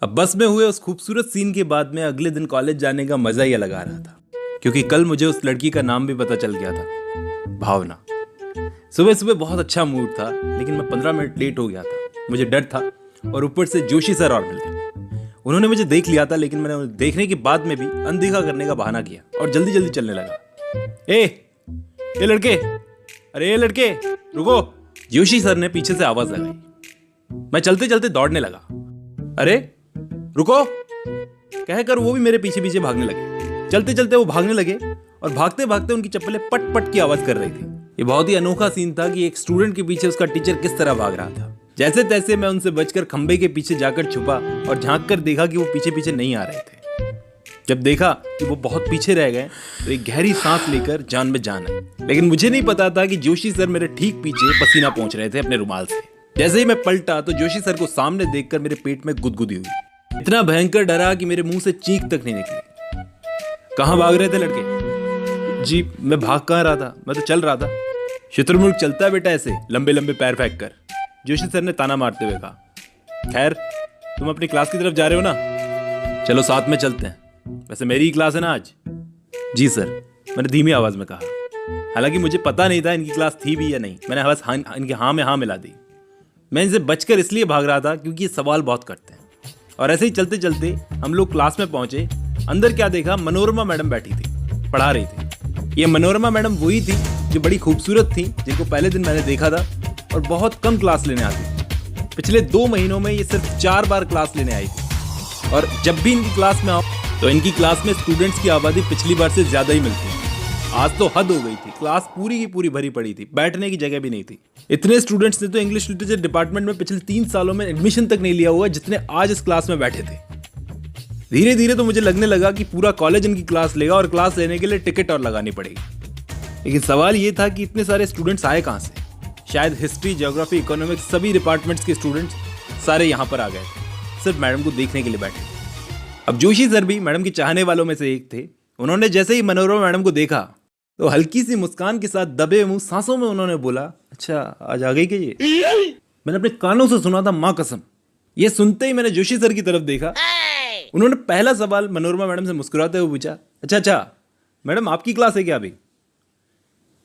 अब बस में हुए उस खूबसूरत सीन के बाद में अगले दिन कॉलेज जाने का मजा ही लगा रहा था, क्योंकि कल मुझे उस लड़की का नाम भी पता चल गया था, भावना। सुबह सुबह बहुत अच्छा मूड था, लेकिन मैं 15 मिनट लेट हो गया था। मुझे डर था और ऊपर से जोशी सर और मिल गए। उन्होंने मुझे देख लिया था, लेकिन मैंने उन्हें देखने के बाद में भी अनदेखा करने का बहाना किया और जल्दी जल्दी चलने लगा। ए लड़के, अरे ए लड़के रुको। जोशी सर ने पीछे से आवाज लगाई। मैं चलते चलते दौड़ने लगा। अरे रुको कहकर वो भी मेरे पीछे पीछे भागने लगे। चलते चलते वो भागने लगे और भागते भागते उनकी चप्पलें पट पट की आवाज कर रही थी। ये बहुत ही अनोखा सीन था कि एक स्टूडेंट के पीछे उसका टीचर किस तरह भाग रहा था। जैसे तैसे मैं उनसे बचकर खंबे के पीछे जाकर छुपा और झांक कर देखा कि वो पीछे पीछे नहीं आ रहे थे। जब देखा कि वो बहुत पीछे रह गए तो एक गहरी सांस लेकर जान में जान आई। लेकिन मुझे नहीं पता था कि जोशी सर मेरे ठीक पीछे पसीना पहुंच रहे थे अपने रुमाल से। जैसे ही मैं पलटा तो जोशी सर को सामने देखकर मेरे पेट में गुदगुदी हुई। इतना भयंकर डरा कि मेरे मुंह से चीख तक नहीं निकली। कहाँ भाग रहे थे लड़के? जी मैं भाग कहाँ रहा था, मैं तो चल रहा था। शुतुरमुर्ग चलता है बेटा ऐसे लंबे लंबे पैर फेंक कर, जोशी सर ने ताना मारते हुए कहा। खैर तुम अपनी क्लास की तरफ जा रहे हो ना, चलो साथ में चलते हैं। वैसे मेरी ही क्लास है ना आज। जी सर, मैंने धीमी आवाज में कहा। हालांकि मुझे पता नहीं था इनकी क्लास थी भी या नहीं। मैंने बस इनके हाँ में हाँ मिला दी। मैं इनसे बचकर इसलिए भाग रहा था क्योंकि ये सवाल बहुत करते हैं। और ऐसे ही चलते चलते हम लोग क्लास में पहुंचे। अंदर क्या देखा, मनोरमा मैडम बैठी थी, पढ़ा रही थी। ये मनोरमा मैडम वही थी जो बड़ी खूबसूरत थी, जिनको पहले दिन मैंने देखा था और बहुत कम क्लास लेने आती थी। पिछले 2 महीनों में ये सिर्फ 4 बार क्लास लेने आई थी। और जब भी इनकी क्लास में आओ तो इनकी क्लास में स्टूडेंट्स की आबादी पिछली बार से ज्यादा ही मिलती है। आज तो हद हो गई थी, क्लास पूरी की पूरी भरी पड़ी थी, बैठने की जगह भी नहीं थी। इतने स्टूडेंट्स ने तो इंग्लिश लिटरेचर डिपार्टमेंट में पिछले 3 सालों में एडमिशन तक नहीं लिया हुआ जितने आज इस क्लास में बैठे थे। धीरे धीरे तो मुझे लगने लगा कि पूरा कॉलेज इनकी क्लास लेगा और क्लास लेने के लिए टिकट और लगानी पड़ेगी। लेकिन सवाल ये था कि इतने सारे स्टूडेंट्स आए कहाँ से? शायद हिस्ट्री, ज्योग्राफी, इकोनॉमिक्स सभी डिपार्टमेंट्स के स्टूडेंट्स सारे यहाँ पर आ गए थे, सिर्फ मैडम को देखने के लिए बैठे थे। अब जोशी सर भी मैडम के चाहने वालों में से एक थे। उन्होंने जैसे ही मनोरमा मैडम को देखा तो हल्की सी मुस्कान के साथ दबे मुंह सांसों में उन्होंने बोला, अच्छा आज आ गई क्या ये? मैंने अपने कानों से सुना था, माँ कसम। ये सुनते ही मैंने जोशी सर की तरफ देखा। उन्होंने पहला सवाल मनोरमा मैडम से मुस्कुराते हुए पूछा, अच्छा मैडम आपकी क्लास है क्या अभी?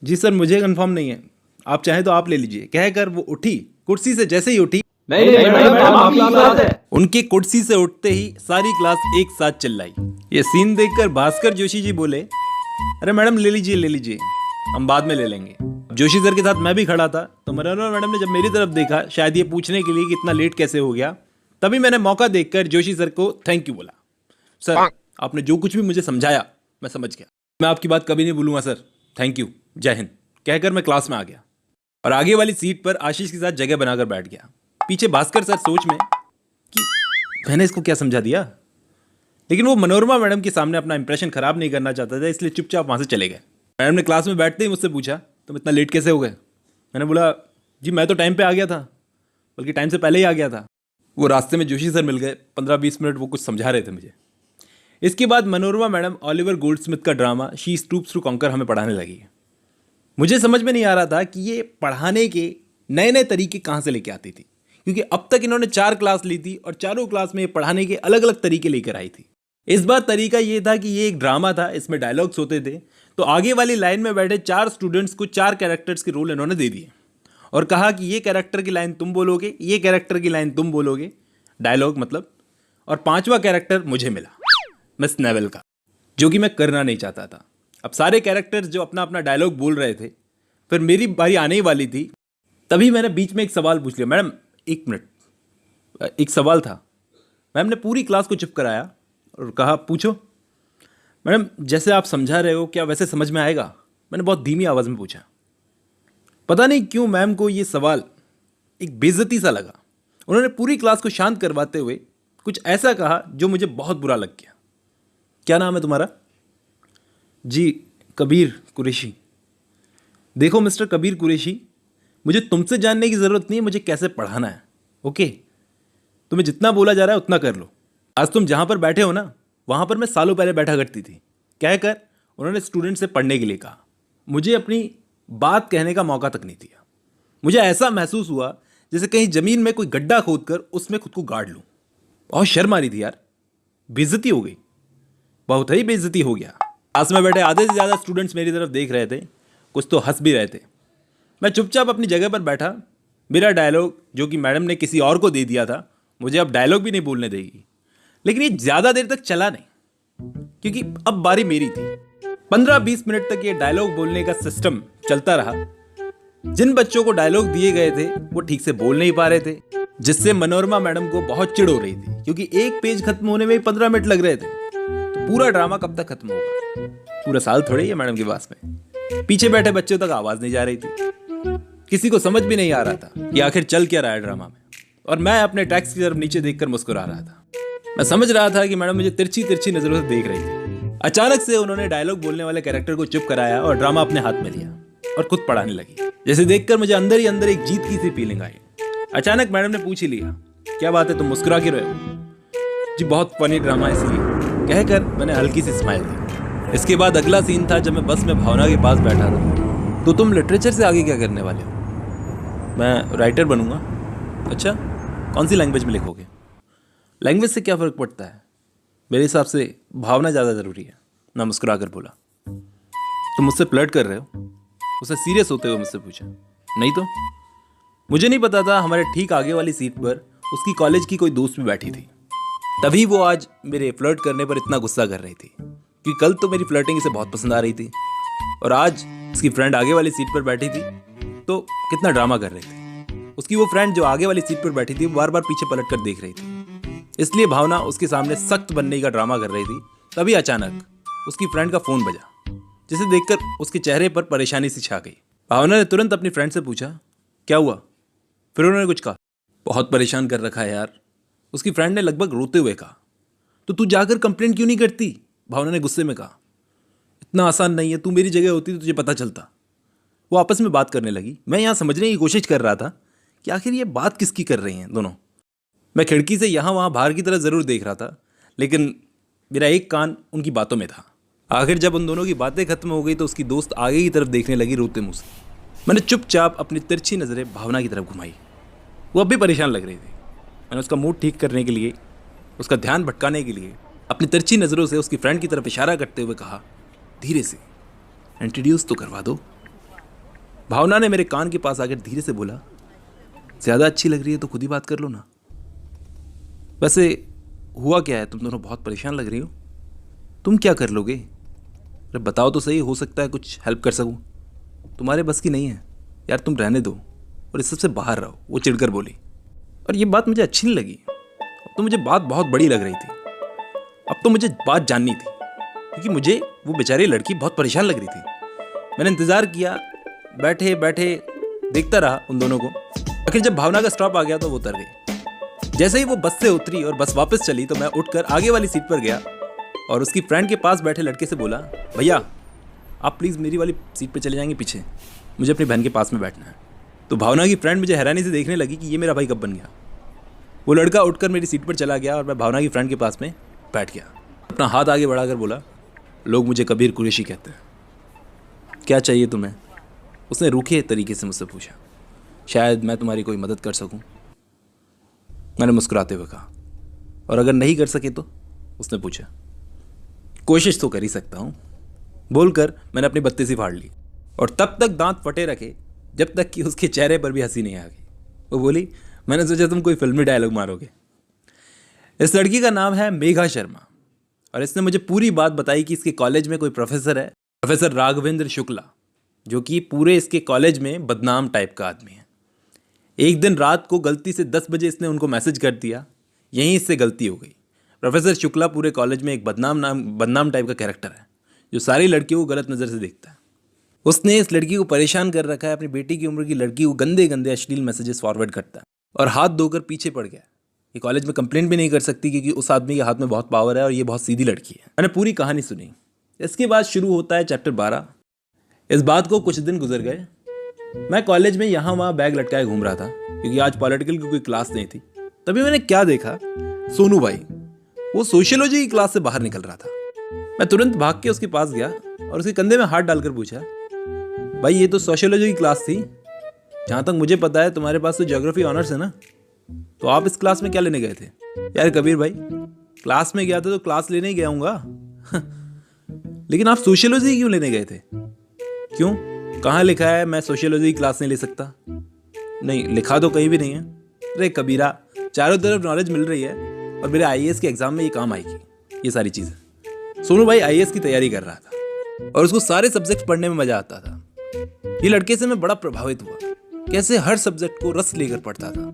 जी सर मुझे कंफर्म नहीं है, आप चाहें तो आप ले लीजिए, कहकर वो उठी। कुर्सी से जैसे ही उठी, नहीं मैडम आपकी क्लास है। उनकी कुर्सी से उठते ही सारी क्लास एक साथ चिल्लाई। ये सीन देखकर भास्कर जोशी जी बोले, अरे मैडम ले लीजिए, हम बाद में ले लेंगे। जोशी सर के साथ मैं भी खड़ा था, तो मनोरमा मैडम ने जब मेरी तरफ देखा, शायद ये पूछने के लिए कि इतना लेट कैसे हो गया, तभी मैंने मौका देखकर जोशी सर को थैंक यू बोला। सर आपने जो कुछ भी मुझे समझाया मैं समझ गया, मैं आपकी बात कभी नहीं भूलूंगा सर, थैंक यू, जय हिंद, कहकर मैं क्लास में आ गया और आगे वाली सीट पर आशीष के साथ जगह बनाकर बैठ गया। पीछे भास्कर सर सोच में कि मैंने इसको क्या समझा दिया, लेकिन वो मनोरमा मैडम के सामने अपना इंप्रेशन खराब नहीं करना चाहता था, इसलिए चुपचाप वहां से चले गए। मैडम ने क्लास में बैठते ही मुझसे पूछा, तुम इतना लेट कैसे हो गए? मैंने बोला, जी मैं तो टाइम पे आ गया था, बल्कि टाइम से पहले ही आ गया था। वो रास्ते में जोशी सर मिल गए, 15-20 मिनट वो कुछ समझा रहे थे मुझे। इसके बाद मनोरमा मैडम ऑलिवर गोल्डस्मिथ का drama She Stoops to Conquer हमें पढ़ाने लगी। मुझे समझ में नहीं आ रहा था कि ये पढ़ाने के नए नए तरीके कहाँ से लेके आती थी, क्योंकि अब तक इन्होंने 4 क्लास ली थी और चारों क्लास में पढ़ाने के अलग अलग तरीके लेकर आई थी। इस बार तरीका ये था कि ये एक ड्रामा था, इसमें डायलॉग्स होते थे, तो आगे वाली लाइन में बैठे 4 स्टूडेंट्स को 4 कैरेक्टर्स के रोल इन्होंने दे दिए और कहा कि ये कैरेक्टर की लाइन तुम बोलोगे, ये कैरेक्टर की लाइन तुम बोलोगे, डायलॉग मतलब, और 5वां कैरेक्टर मुझे मिला, मिस नेवल का, जो कि मैं करना नहीं चाहता था। अब सारे कैरेक्टर्स जो अपना अपना डायलॉग बोल रहे थे, फिर मेरी बारी आने ही वाली थी, तभी मैंने बीच में एक सवाल पूछ लिया। मैडम 1 मिनट, एक सवाल था। मैम ने पूरी क्लास को चुप कराया और कहा, पूछो। मैडम जैसे आप समझा रहे हो क्या वैसे समझ में आएगा? मैंने बहुत धीमी आवाज़ में पूछा। पता नहीं क्यों मैम को ये सवाल एक बेइज्जती सा लगा। उन्होंने पूरी क्लास को शांत करवाते हुए कुछ ऐसा कहा जो मुझे बहुत बुरा लग गया। क्या नाम है तुम्हारा? जी कबीर कुरैशी। देखो मिस्टर कबीर कुरैशी, मुझे तुमसे जानने की ज़रूरत नहीं है मुझे कैसे पढ़ाना है, ओके? तुम्हें जितना बोला जा रहा है उतना कर लो। आज तुम जहाँ पर बैठे हो ना, वहाँ पर मैं सालों पहले बैठा करती थी, कहकर उन्होंने स्टूडेंट से पढ़ने के लिए कहा। मुझे अपनी बात कहने का मौका तक नहीं दिया। मुझे ऐसा महसूस हुआ जैसे कहीं ज़मीन में कोई गड्ढा खोदकर उसमें खुद को गाड़ लूँ। बहुत शर्म आ रही थी यार, बेइज्जती हो गई, बहुत ही बेइज्जती हो गया। क्लास में बैठे आधे से ज़्यादा स्टूडेंट्स मेरी तरफ देख रहे थे, कुछ तो हंस भी रहे थे। मैं चुपचाप अपनी जगह पर बैठा। मेरा डायलॉग जो कि मैडम ने किसी और को दे दिया था, मुझे अब डायलॉग भी नहीं बोलने देगी। लेकिन ये ज़्यादा देर तक चला नहीं, क्योंकि अब बारी मेरी थी। 15-20 मिनट तक ये डायलॉग बोलने का सिस्टम चलता रहा। जिन बच्चों को डायलॉग दिए गए थे वो ठीक से बोल नहीं पा रहे थे, जिससे मनोरमा मैडम को बहुत चिढ़ हो रही थी, क्योंकि एक पेज खत्म होने में ही 15 मिनट लग रहे थे। तो पूरा ड्रामा कब तक खत्म होगा? पूरा साल थोड़े ही है मैडम के पास में। पीछे बैठे बच्चों तक आवाज नहीं जा रही थी, किसी को समझ भी नहीं आ रहा था कि आखिर चल क्या रहा है ड्रामा में। और मैं अपने टैक्स की तरफ नीचे देखकर मुस्कुरा रहा था। मैं समझ रहा था कि मैडम मुझे तिरछी तिरछी नजरों से देख रही थी। अचानक से उन्होंने डायलॉग बोलने वाले कैरेक्टर को चुप कराया और ड्रामा अपने हाथ में लिया और खुद पढ़ाने लगी। जैसे देखकर मुझे अंदर ही अंदर एक जीत की सी फीलिंग आई। अचानक मैडम ने पूछ ही लिया, क्या बात है, तुम मुस्कुरा क्यों रहे हो? जी बहुत फनी ड्रामा इसलिए, कहकर मैंने हल्की सी स्माइल दी। इसके बाद अगला सीन था जब मैं बस में भावना के पास बैठा था। तो तुम लिटरेचर से आगे क्या करने वाले हो? मैं राइटर बनूंगा। अच्छा, कौन सी लैंग्वेज में लिखोगे? लैंग्वेज से क्या फ़र्क पड़ता है, मेरे हिसाब से भावना ज़्यादा ज़रूरी है। मैं मुस्कुरा कर बोला। तुम मुझसे फ्लर्ट कर रहे हो? उसे सीरियस होते हुए मुझसे पूछा। नहीं तो? मुझे नहीं पता था हमारे ठीक आगे वाली सीट पर उसकी कॉलेज की कोई दोस्त भी बैठी थी। तभी वो आज मेरे फ्लर्ट करने पर इतना गुस्सा कर रही थी, क्योंकि कल तो मेरी फ्लर्टिंग इसे बहुत पसंद आ रही थी और आज उसकी फ्रेंड आगे वाली सीट पर बैठी थी तो कितना ड्रामा कर रही थी। उसकी वो फ्रेंड जो आगे वाली सीट पर बैठी थी वो बार बार पीछे पलट कर देख रही थी, इसलिए भावना उसके सामने सख्त बनने का ड्रामा कर रही थी। तभी अचानक उसकी फ्रेंड का फ़ोन बजा, जिसे देखकर उसके चेहरे पर परेशानी सी छा गई। भावना ने तुरंत अपनी फ्रेंड से पूछा, क्या हुआ? फिर उन्होंने कुछ कहा। बहुत परेशान कर रखा है यार, उसकी फ्रेंड ने लगभग रोते हुए कहा। तो तू जाकर कंप्लेंट क्यों नहीं करती? भावना ने गुस्से में कहा। इतना आसान नहीं है, तू मेरी जगह होती तो तुझे पता चलता। वो आपस में बात करने लगी। मैं यहाँ समझने की कोशिश कर रहा था कि आखिर ये बात किसकी कर रही हैं दोनों। मैं खिड़की से यहाँ वहाँ बाहर की तरफ ज़रूर देख रहा था, लेकिन मेरा एक कान उनकी बातों में था। आखिर जब उन दोनों की बातें खत्म हो गई तो उसकी दोस्त आगे की तरफ देखने लगी रोते मुंह से। मैंने चुपचाप अपनी तिरछी नज़रें भावना की तरफ घुमाई। वो अब भी परेशान लग रही थी। मैंने उसका मूड ठीक करने के लिए, उसका ध्यान भटकाने के लिए अपनी तिरछी नज़रों से उसकी फ्रेंड की तरफ इशारा करते हुए कहा, धीरे से इंट्रोड्यूस तो करवा दो। भावना ने मेरे कान के पास आकर धीरे से बोला, ज़्यादा अच्छी लग रही है तो खुद ही बात कर लो ना। वैसे हुआ क्या है, तुम दोनों बहुत परेशान लग रही हो। तुम क्या कर लोगे? अरे बताओ तो सही, हो सकता है कुछ हेल्प कर सकूं। तुम्हारे बस की नहीं है यार, तुम रहने दो और इस सबसे बाहर रहो। वो चिढ़कर बोली। और ये बात मुझे अच्छी नहीं लगी। अब तो मुझे बात बहुत बड़ी लग रही थी। अब तो मुझे बात जाननी थी, क्योंकि मुझे वो बेचारी लड़की बहुत परेशान लग रही थी। मैंने इंतज़ार किया, बैठे बैठे देखता रहा उन दोनों को। आखिर जब भावना का स्टॉप आ गया तो वो उतर गई। जैसे ही वो बस से उतरी और बस वापस चली तो मैं उठकर आगे वाली सीट पर गया और उसकी फ्रेंड के पास बैठे लड़के से बोला, भैया आप प्लीज़ मेरी वाली सीट पर चले जाएंगे पीछे, मुझे अपनी बहन के पास में बैठना है। तो भावना की फ्रेंड मुझे हैरानी से देखने लगी कि ये मेरा भाई कब बन गया। वो लड़का उठकर मेरी सीट पर चला गया और मैं भावना की फ्रेंड के पास में बैठ गया। अपना हाथ आगे बढ़ाकर बोला, लोग मुझे कबीर कुरैशी कहते हैं, क्या चाहिए तुम्हें? उसने रूखे तरीके से मुझसे पूछा। शायद मैं तुम्हारी कोई मदद कर सकूं। मैंने मुस्कुराते हुए कहा। और अगर नहीं कर सके तो? उसने पूछा। कोशिश तो कर ही सकता हूं, बोलकर मैंने अपनी बत्ती सी फाड़ ली और तब तक दांत फटे रखे जब तक कि उसके चेहरे पर भी हंसी नहीं आ गई। वो बोली, मैंने सोचा तुम कोई फिल्मी डायलॉग मारोगे। इस लड़की का नाम है मेघा शर्मा और इसने मुझे पूरी बात बताई कि इसके कॉलेज में कोई प्रोफेसर है, प्रोफेसर राघवेंद्र शुक्ला, जो कि पूरे इसके कॉलेज में बदनाम टाइप का आदमी है। एक दिन रात को गलती से 10 बजे इसने उनको मैसेज कर दिया, यहीं इससे गलती हो गई। प्रोफेसर शुक्ला पूरे कॉलेज में एक बदनाम टाइप का कैरेक्टर है, जो सारी लड़कियों को गलत नज़र से देखता है। उसने इस लड़की को परेशान कर रखा है, अपनी बेटी की उम्र की लड़की को गंदे गंदे अश्लील मैसेजेस फॉरवर्ड करता है और हाथ धोकर पीछे पड़ गया। ये कॉलेज में कंप्लेंट भी नहीं कर सकती क्योंकि उस आदमी के हाथ में बहुत पावर है और ये बहुत सीधी लड़की है। मैंने पूरी कहानी सुनी। इसके बाद शुरू होता है चैप्टर 12। इस बात को कुछ दिन गुजर गए। मैं कॉलेज में यहाँ वहाँ बैग लटकाए घूम रहा था क्योंकि आज पॉलिटिकल की कोई क्लास नहीं थी। तभी मैंने क्या देखा, सोनू भाई वो सोशियोलॉजी की क्लास से बाहर निकल रहा था। मैं तुरंत भाग के उसके पास गया और उसके कंधे में हाथ डालकर पूछा, भाई ये तो सोशियोलॉजी की क्लास थी, जहाँ तक मुझे पता है तुम्हारे पास तो ज्योग्राफी ऑनर्स है ना? तो आप इस क्लास में क्या लेने गए थे? यार कबीर भाई, क्लास में गया था तो क्लास लेने ही गया हूँगा। लेकिन आप सोशियोलॉजी क्यों लेने गए थे? क्यों? कहाँ लिखा है मैं सोशियोलॉजी क्लास नहीं ले सकता? नहीं, लिखा तो कहीं भी नहीं है। अरे कबीरा, चारों तरफ नॉलेज मिल रही है और मेरे आईएएस के एग्जाम में ये काम आएगी ये सारी चीज़ें। सोनू भाई आईएएस की तैयारी कर रहा था और उसको सारे सब्जेक्ट पढ़ने में मजा आता था। ये लड़के से मैं बड़ा प्रभावित हुआ, कैसे हर सब्जेक्ट को रस लेकर पढ़ता था।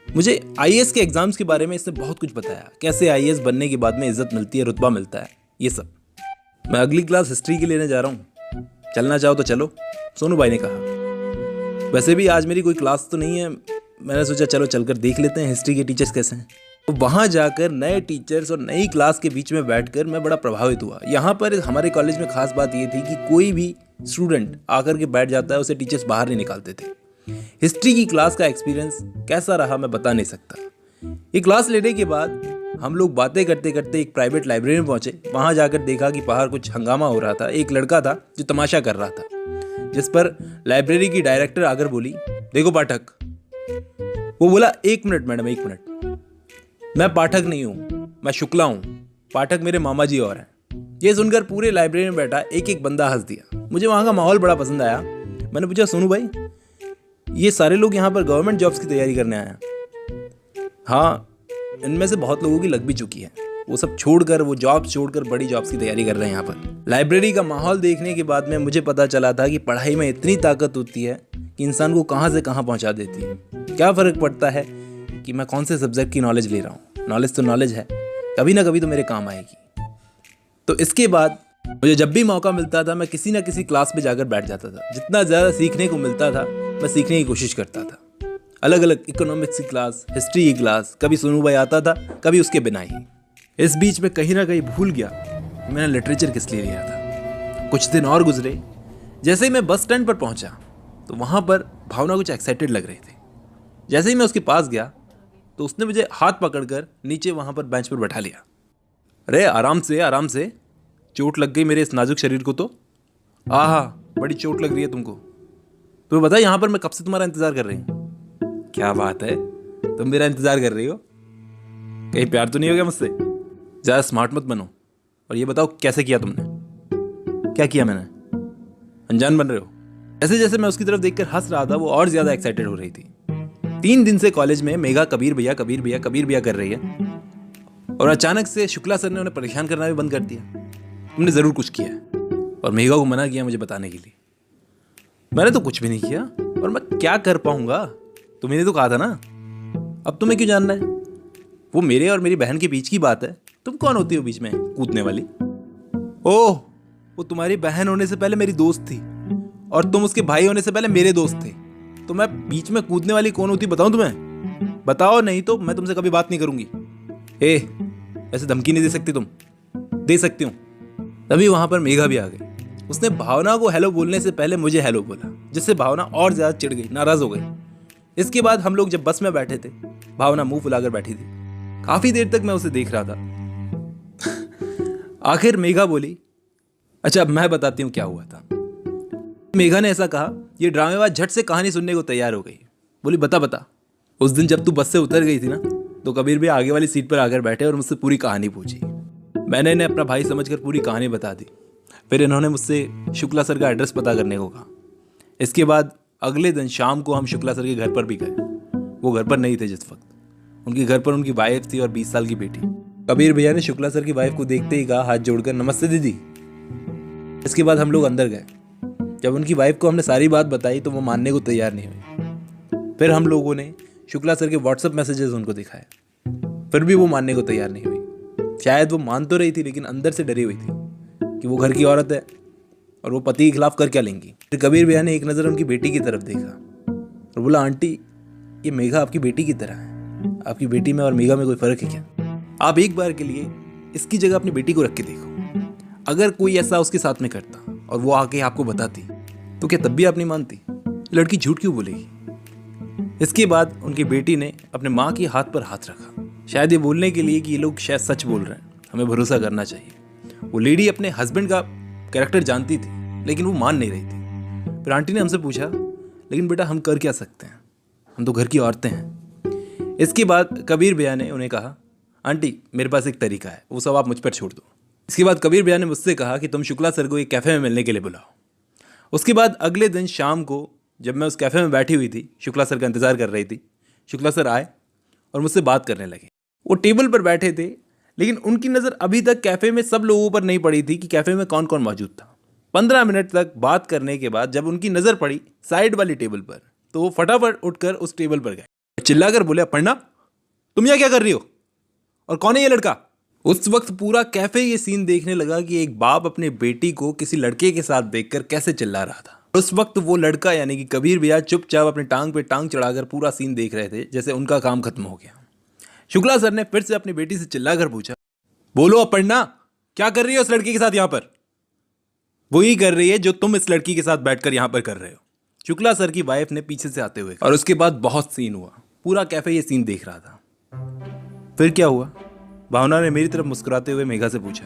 मुझे आईएएस के एग्जाम्स के बारे में इसने बहुत कुछ बताया, कैसे आईएएस बनने के बाद में इज्जत मिलती है, रुतबा मिलता है, ये सब। मैं अगली क्लास हिस्ट्री की लेने जा रहा हूँ, चलना चाहो तो चलो, सोनू भाई ने कहा। वैसे भी आज मेरी कोई क्लास तो नहीं है, मैंने सोचा चलो चलकर देख लेते हैं हिस्ट्री के टीचर्स कैसे हैं। तो वहाँ जाकर नए टीचर्स और नई क्लास के बीच में बैठकर मैं बड़ा प्रभावित हुआ। यहाँ पर हमारे कॉलेज में खास बात ये थी कि कोई भी स्टूडेंट आकर के बैठ जाता है, उसे टीचर्स बाहर नहीं निकालते थे। हिस्ट्री की क्लास का एक्सपीरियंस कैसा रहा मैं बता नहीं सकता। ये क्लास लेने के बाद हम लोग बातें करते करते एक प्राइवेट लाइब्रेरी में पहुंचे। वहां जाकर देखा कि बाहर कुछ हंगामा हो रहा था। एक लड़का था जो तमाशा कर रहा था, जिस पर लाइब्रेरी की डायरेक्टर आकर बोली, देखो पाठक। वो बोला, एक मिनट मैडम, एक मिनट, मैं पाठक नहीं हूं, मैं शुक्ला हूं। पाठक मेरे मामा जी और हैं। ये सुनकर पूरे लाइब्रेरी में बैठा एक एक बंदा हंस दिया। मुझे वहां का माहौल बड़ा पसंद आया। मैंने पूछा, सोनू भाई ये सारे लोग यहाँ पर गवर्नमेंट जॉब्स की तैयारी करने आए हैं? हाँ, इनमें से बहुत लोगों की लग भी चुकी है। वो सब छोड़कर, वो जॉब्स छोड़कर बड़ी जॉब्स की तैयारी कर रहे हैं यहाँ पर। लाइब्रेरी का माहौल देखने के बाद में मुझे पता चला था कि पढ़ाई में इतनी ताकत होती है कि इंसान को कहाँ से कहाँ पहुँचा देती है। क्या फ़र्क पड़ता है कि मैं कौन से सब्जेक्ट की नॉलेज ले रहा हूँ? नॉलेज तो नॉलेज है, कभी ना कभी तो मेरे काम आएगी। तो इसके बाद मुझे जब भी मौका मिलता था मैं किसी ना किसी क्लास में जाकर बैठ जाता था। जितना ज़्यादा सीखने को मिलता था मैं सीखने की कोशिश करता था। अलग अलग इकोनॉमिक्स की क्लास, हिस्ट्री की क्लास, कभी सोनू भाई आता था, कभी उसके बिना ही। इस बीच में कहीं ना कहीं भूल गया कि मैंने लिटरेचर किस लिए लिया था। कुछ दिन और गुजरे। जैसे ही मैं बस स्टैंड पर पहुंचा तो वहां पर भावना कुछ एक्साइटेड लग रही थी। जैसे ही मैं उसके पास गया तो उसने मुझे हाथ पकड़कर नीचे वहां पर बेंच पर बैठा लिया। अरे आराम से, आराम से, चोट लग गई मेरे इस नाजुक शरीर को तो। आहा, बड़ी चोट लग रही है तुमको। तुम्हें पता है यहाँ पर मैं कब से तुम्हारा इंतजार कर रही हूँ? क्या बात है, तुम मेरा इंतजार कर रही हो? कहीं प्यार तो नहीं हो गया मुझसे? ज़्यादा स्मार्ट मत बनो और ये बताओ कैसे किया तुमने? क्या किया मैंने? अनजान बन रहे हो? जैसे जैसे मैं उसकी तरफ देखकर हंस रहा था वो और ज़्यादा एक्साइटेड हो रही थी। 3 दिन से कॉलेज में मेघा कबीर भैया कबीर भैया कबीर भैया कर रही है और अचानक से शुक्ला सर ने उन्हें परेशान करना भी बंद कर दिया। तुमने ज़रूर कुछ किया है और मेघा को मना किया मुझे बताने के लिए। मैंने तो कुछ भी नहीं किया और मैं क्या कर पाऊंगा? तुम्हें तो कहा था ना। अब तुम्हें क्यों जानना है? वो मेरे और मेरी बहन के बीच की बात है। तुम कौन होती हो बीच में कूदने वाली? ओह, वो तुम्हारी बहन होने से पहले मेरी दोस्त थी और तुम उसके भाई होने से पहले मेरे दोस्त थे। तो मैं बीच में कूदने वाली कौन होती बताऊं तुम्हें? बताओ, नहीं तो मैं तुमसे कभी बात नहीं करूंगी। ऐसे धमकी नहीं दे सकती तुम। दे सकती हूँ। तभी वहां पर मेघा भी आ गई। उसने भावना को हेलो बोलने से पहले मुझे हेलो बोला, जिससे भावना और ज्यादा चिढ़ गई, नाराज हो गई। इसके बाद हम लोग जब बस में बैठे थे, भावना मुंह फुलाकर बैठी थी। काफी देर तक मैं उसे देख रहा था। आखिर मेघा बोली, अच्छा अब मैं बताती हूँ क्या हुआ था। मेघा ने ऐसा कहा, ये ड्रामेबाज झट से कहानी सुनने को तैयार हो गई। बोली, बता बता, उस दिन जब तू बस से उतर गई थी ना, तो कबीर भी आगे वाली सीट पर आकर बैठे और मुझसे पूरी कहानी पूछी। मैंने इन्हें अपना भाई समझकर पूरी कहानी बता दी। फिर इन्होंने मुझसे शुक्ला सर का एड्रेस पता करने को कहा। इसके बाद अगले दिन शाम को हम शुक्ला सर के घर पर भी गए। वो घर पर नहीं थे जिस वक्त। उनके घर पर उनकी वाइफ थी और 20 साल की बेटी। कबीर भैया ने शुक्ला सर की वाइफ को देखते ही कहा, हाथ जोड़कर, नमस्ते दीदी। इसके बाद हम लोग अंदर गए। जब उनकी वाइफ को हमने सारी बात बताई तो वो मानने को तैयार नहीं हुई। फिर हम लोगों ने शुक्ला सर के व्हाट्सएप मैसेजेस उनको दिखाए, फिर भी वो मानने को तैयार नहीं हुई। शायद वो मान तो रही थी लेकिन अंदर से डरी हुई थी कि वो घर की औरत है और वो पति के खिलाफ कर क्या लेंगी। फिर कबीर भैया ने एक नज़र उनकी बेटी की तरफ देखा और बोला, आंटी ये मेघा आपकी बेटी की तरह है। आपकी बेटी में और मेघा में कोई फ़र्क है क्या? आप एक बार के लिए इसकी जगह अपनी बेटी को रख के देखो। अगर कोई ऐसा उसके साथ में करता और वो आके आपको बताती तो क्या तब भी आप नहीं मानती? लड़की झूठ क्यों बोलेगी? इसके बाद उनकी बेटी ने अपने माँ के हाथ पर हाथ रखा, शायद ये बोलने के लिए कि ये लोग शायद सच बोल रहे हैं, हमें भरोसा करना चाहिए। वो लेडी अपने हस्बैंड का कैरेक्टर जानती थी लेकिन वो मान नहीं रही थी। फिर आंटी ने हमसे पूछा, लेकिन बेटा हम कर क्या सकते हैं? हम तो घर की औरतें हैं। इसके बाद कबीर भैया ने उन्हें कहा, आंटी मेरे पास एक तरीका है, वो सब आप मुझ पर छोड़ दो। इसके बाद कबीर भैया ने मुझसे कहा कि तुम शुक्ला सर को एक कैफ़े में मिलने के लिए बुलाओ। उसके बाद अगले दिन शाम को जब मैं उस कैफ़े में बैठी हुई थी, शुक्ला सर का इंतज़ार कर रही थी, शुक्ला सर आए और मुझसे बात करने लगे। वो टेबल पर बैठे थे, लेकिन उनकी नज़र अभी तक कैफ़े में सब लोगों पर नहीं पड़ी थी कि कैफ़े में कौन कौन मौजूद था। 15 मिनट तक बात करने के बाद जब उनकी नज़र पड़ी साइड वाली टेबल पर, तो वो फटाफट उठकर उस टेबल पर गए, चिल्लाकर बोले, अपर्णा तुम यहाँ क्या कर रही हो और कौन है ये लड़का? उस वक्त पूरा कैफे ये सीन देखने लगा कि एक बाप अपने बेटी को किसी लड़के के साथ देखकर कैसे चिल्ला रहा था। उस वक्त वो लड़का यानी कि कबीर भैया चुपचाप अपने टांग पे टांग चढ़ाकर पूरा सीन देख रहे थे, जैसे उनका काम खत्म हो गया। शुक्ला सर ने फिर से अपनी बेटी से चिल्लाकर पूछा, बोलो अपर्णा क्या कर रही है उस लड़के के साथ यहाँ पर? वही कर रही है जो तुम इस लड़की के साथ बैठकर यहाँ पर कर रहे हो, शुक्ला सर की वाइफ ने पीछे से आते हुए। और उसके बाद बहुत सीन हुआ, पूरा कैफे ये सीन देख रहा था। फिर क्या हुआ? भावना ने मेरी तरफ मुस्कुराते हुए मेघा से पूछा।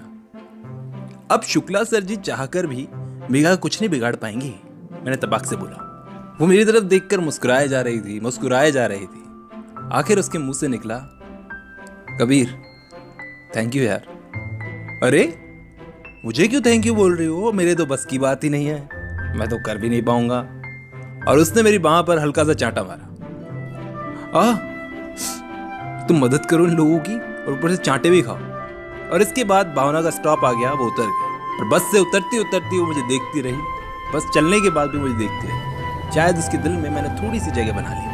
अब शुक्ला सर जी चाहकर भी मेघा कुछ नहीं बिगाड़ पाएंगी, मैंने तबाक से बोला। वो मेरी तरफ देखकर मुस्कुराए जा रही थी। आखिर उसके मुंह से निकला, कबीर थैंक यू यार। अरे मुझे क्यों थैंक यू बोल रही हो? मेरे तो बस की बात ही नहीं है, मैं तो कर भी नहीं पाऊंगा। और उसने मेरी बांह पर हल्का सा चांटा मारा। तुम मदद करो इन लोगों की और ऊपर से चांटे भी खाओ। और इसके बाद भावना का स्टॉप आ गया, वो उतर गई और बस से उतरती वो मुझे देखती रही। बस चलने के बाद भी मुझे देखती रही। शायद उसके दिल में मैंने थोड़ी सी जगह बना ली।